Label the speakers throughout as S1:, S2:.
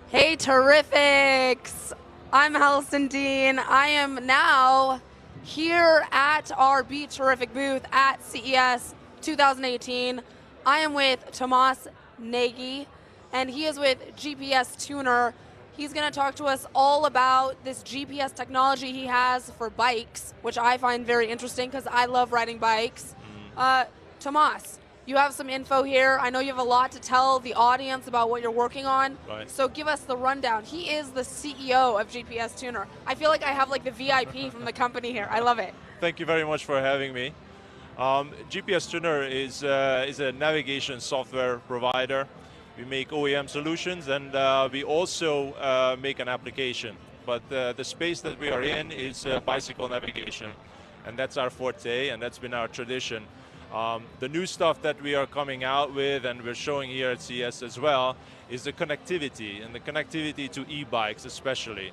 S1: Hey, terrifics! I'm Allison Dean. I am now here at our Be Terrific booth at CES 2018. I am with Tomas Nagy, and he is with GPS Tuner. He's going to talk to us all about this GPS technology he has for bikes, which I find very interesting because I love riding bikes. Tomas, you have some info here. I know you have a lot to tell the audience about what you're working on.
S2: Right.
S1: So give us the rundown. He is the CEO of GPS Tuner. I feel like I have like the VIP from the company here. I love it.
S2: Thank you very much for having me. GPS Tuner is a navigation software provider. We make OEM solutions, and we also make an application. But the space that we are in is bicycle navigation, and that's our forte, and that's been our tradition. The new stuff that we are coming out with, and we're showing here at CES as well, is the connectivity, and the connectivity to e-bikes especially.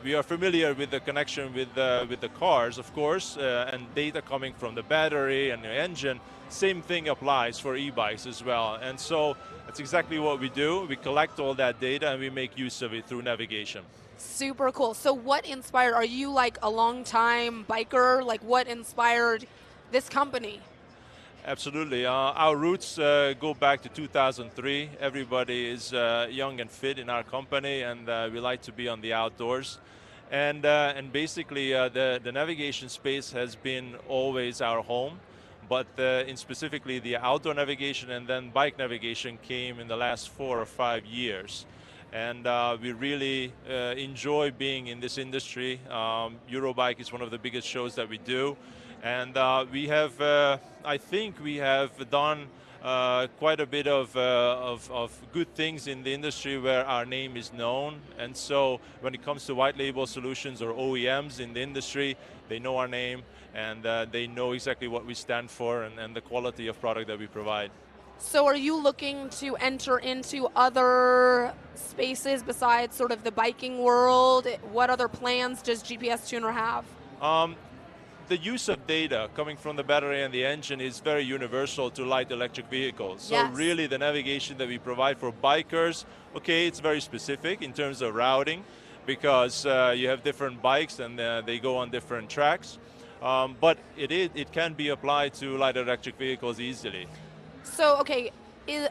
S2: We are familiar with the connection with the cars, of course, and data coming from the battery and the engine. Same thing applies for e-bikes as well. And so that's exactly what we do. We collect all that data and we make use of it through navigation.
S1: Super cool. So what inspired, are you like a long time biker? Like what inspired this company?
S2: Absolutely. Our roots go back to 2003. Everybody is young and fit in our company, and we like to be on the outdoors. And basically, the navigation space has been always our home, but in specifically the outdoor navigation and then bike navigation came in the last 4 or 5 years. And we really enjoy being in this industry. Eurobike is one of the biggest shows that we do. And we have, I think we have done quite a bit of good things in the industry where our name is known. And so when it comes to white label solutions or OEMs in the industry, they know our name and they know exactly what we stand for and the quality of product that we provide.
S1: So are you looking to enter into other spaces besides sort of the biking world? What other plans does GPS Tuner have?
S2: The use of data coming from the battery and the engine is very universal to light electric vehicles. So
S1: Yes.
S2: really the navigation that we provide for bikers, okay, it's very specific in terms of routing because you have different bikes and they go on different tracks. But it can be applied to light electric vehicles easily.
S1: So, okay,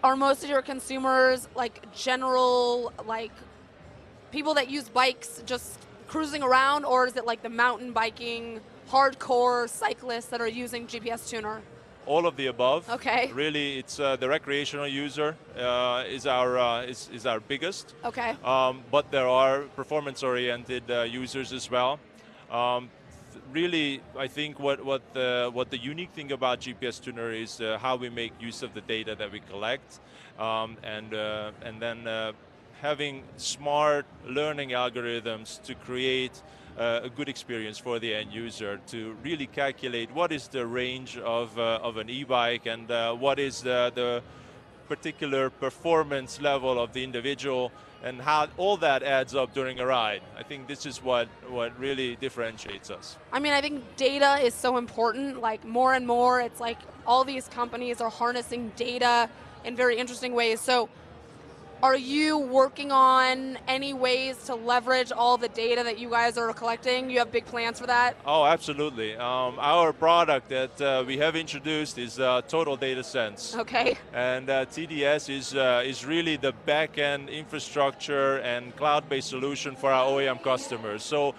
S1: are most of your consumers like general, like people that use bikes just cruising around, or is it like the mountain biking, hardcore cyclists that are using GPS Tuner?
S2: All of the above.
S1: Okay.
S2: Really, it's the recreational user is our biggest.
S1: Okay.
S2: But there are performance-oriented users as well. Really, I think what the unique thing about GPS Tuner is how we make use of the data that we collect, and then having smart learning algorithms to create a good experience for the end user to really calculate what is the range of an e-bike and what is the particular performance level of the individual and how all that adds up during a ride. I think this is what really differentiates us.
S1: I mean, I think data is so important. Like more and more, it's like all these companies are harnessing data in very interesting ways. So are you working on any ways to leverage all the data that you guys are collecting? You have big plans for that?
S2: Oh, absolutely. Our product that we have introduced is Total Data Sense.
S1: Okay.
S2: And TDS is really the back-end infrastructure and cloud-based solution for our OEM customers. So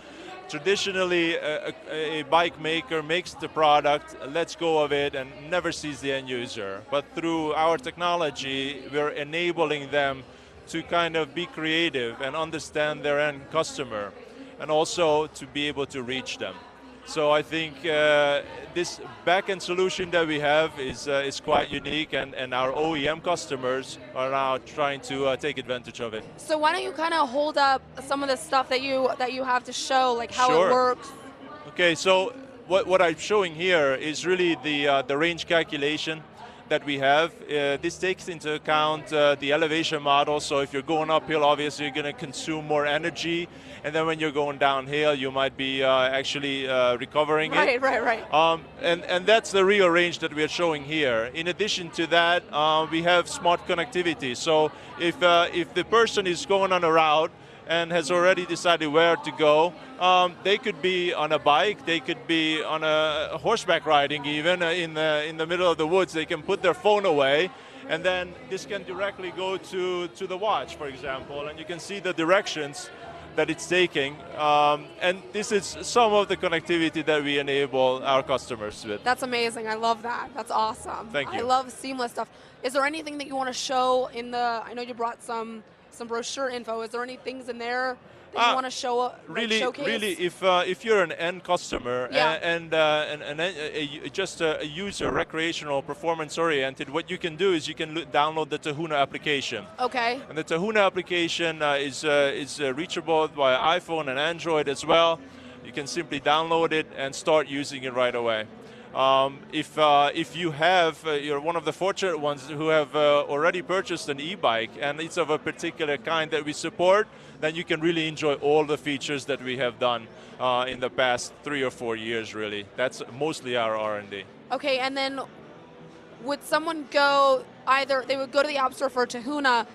S2: traditionally, a bike maker makes the product, lets go of it, and never sees the end user. But through our technology, we're enabling them to kind of be creative and understand their end customer, and also to be able to reach them. So I think this back-end solution that we have is quite unique, and our OEM customers are now trying to take advantage of it.
S1: So why don't you kind of hold up some of the stuff that you have to show, like how
S2: Sure.
S1: it works?
S2: Okay, so what I'm showing here is really the range calculation that we have. This takes into account the elevation model, so if you're going uphill, obviously you're going to consume more energy, and then when you're going downhill, you might be actually recovering it.
S1: Right.
S2: And that's the real range that we're showing here. In addition to that, we have smart connectivity. So if the person is going on a route and has already decided where to go, they could be on a bike, they could be on a horseback riding even, in the middle of the woods. They can put their phone away, and then this can directly go to the watch, for example, and you can see the directions that it's taking. And this is some of the connectivity that we enable our customers with.
S1: That's amazing. I love that. That's awesome.
S2: Thank you.
S1: I love seamless stuff. Is there anything that you want to show in the, I know you brought some brochure info. Is there any things in there that you want to show showcase?
S2: Really, if you're an end customer,
S1: Yeah.
S2: and just a user, recreational, performance-oriented, what you can do is you can download the Tahuna application.
S1: Okay. And
S2: the Tahuna application is reachable via iPhone and Android as well. You can simply download it and start using it right away. If you have, you're one of the fortunate ones who have already purchased an e-bike and it's of a particular kind that we support, then you can really enjoy all the features that we have done in the past 3 or 4 years, really. That's mostly our R&D.
S1: Okay, and then would someone go, they would go to the App Store for Tahuna,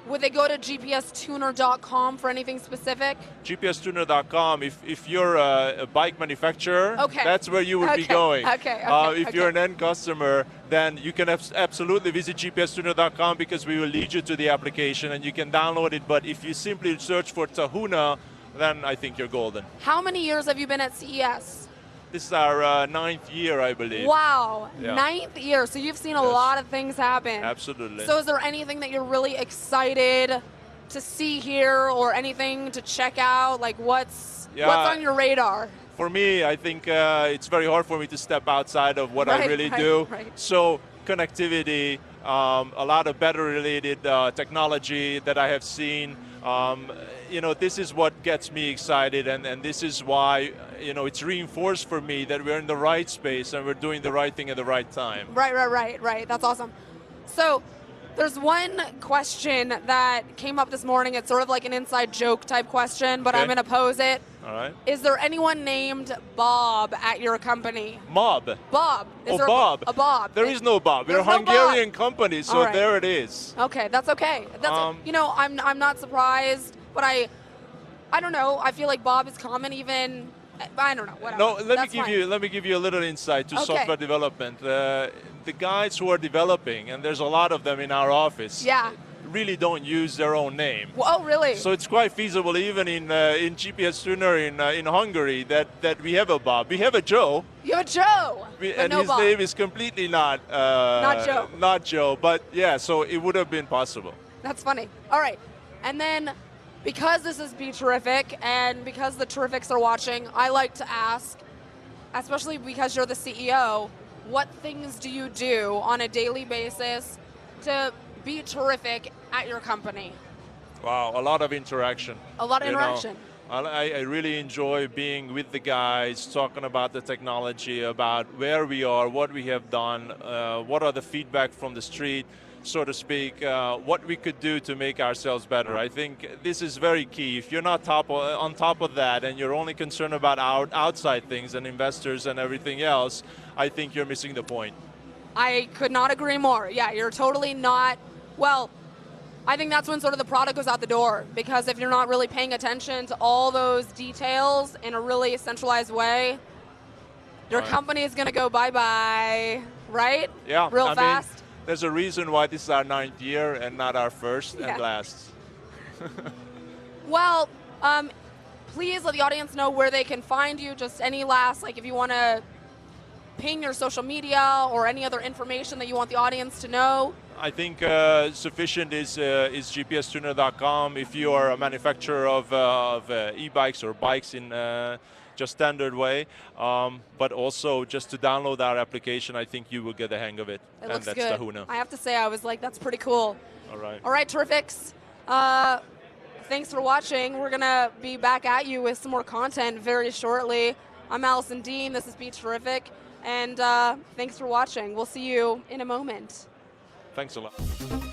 S1: would they go to GPStuner.com for anything specific?
S2: GPStuner.com, if you're a bike manufacturer,
S1: okay.
S2: That's where you would be going. If you're an end customer, then you can absolutely visit GPStuner.com because we will lead you to the application and you can download it. But if you simply search for Tahuna, then I think you're golden.
S1: How many years have you been at CES?
S2: This is our 9th year, I believe.
S1: Wow,
S2: yeah.
S1: 9th year. So you've seen a lot of things happen.
S2: Absolutely.
S1: So is there anything that you're really excited to see here or anything to check out? Like what's on your radar?
S2: For me, I think it's very hard for me to step outside of what I really do.
S1: Right.
S2: So connectivity, a lot of battery-related technology that I have seen. This is what gets me excited, and this is why, it's reinforced for me that we're in the right space and we're doing the right thing at the right time.
S1: Right. That's awesome. So there's one question that came up this morning. It's sort of like an inside joke type question, but I'm going to pose it.
S2: All right.
S1: Is there anyone named Bob at your company?
S2: Bob.
S1: Is there
S2: Bob.
S1: A Bob?
S2: There is no Bob. We're a Hungarian company, so there it is.
S1: Okay, that's okay. I'm not surprised, but I don't know. I feel like Bob is common even. I don't know. Whatever.
S2: No, let me give you a little insight to software development. The guys who are developing, and there's a lot of them in our office.
S1: Yeah.
S2: Really don't use their own name.
S1: Oh, really?
S2: So it's quite feasible, even in GPS Tuner in Hungary, that we have a Bob. We have a Joe.
S1: You have a Joe,
S2: and his name is completely not
S1: Joe.
S2: Not Joe, but yeah. So it would have been possible.
S1: That's funny. All right, and then because this is Be Terrific, and because the Terrifics are watching, I like to ask, especially because you're the CEO, what things do you do on a daily basis to be terrific at your company?
S2: Wow, a lot of interaction.
S1: A lot of interaction.
S2: I really enjoy being with the guys, talking about the technology, about where we are, what we have done, what are the feedback from the street, so to speak, what we could do to make ourselves better. I think this is very key. If you're not on top of that and you're only concerned about outside things and investors and everything else, I think you're missing the point.
S1: I could not agree more. Yeah, you're totally not. Well, I think that's when sort of the product goes out the door, because if you're not really paying attention to all those details in a really centralized way, your company is going to go bye-bye, right?
S2: Yeah.
S1: Real fast.
S2: Mean, there's a reason why this is our 9th year and not our first and last.
S1: Well, please let the audience know where they can find you. Just any last, if you want to ping your social media or any other information that you want the audience to know.
S2: I think sufficient is GPStuner.com if you are a manufacturer of e-bikes or bikes in just standard way, but also just to download our application, I think you will get the hang of it.
S1: It looks
S2: that's
S1: good.
S2: Tahuna.
S1: I have to say, I was like, that's pretty cool.
S2: All right.
S1: All right, Terrifics. Thanks for watching. We're going to be back at you with some more content very shortly. I'm Allison Dean. This is Be Terrific. And thanks for watching. We'll see you in a moment.
S2: Thanks a lot.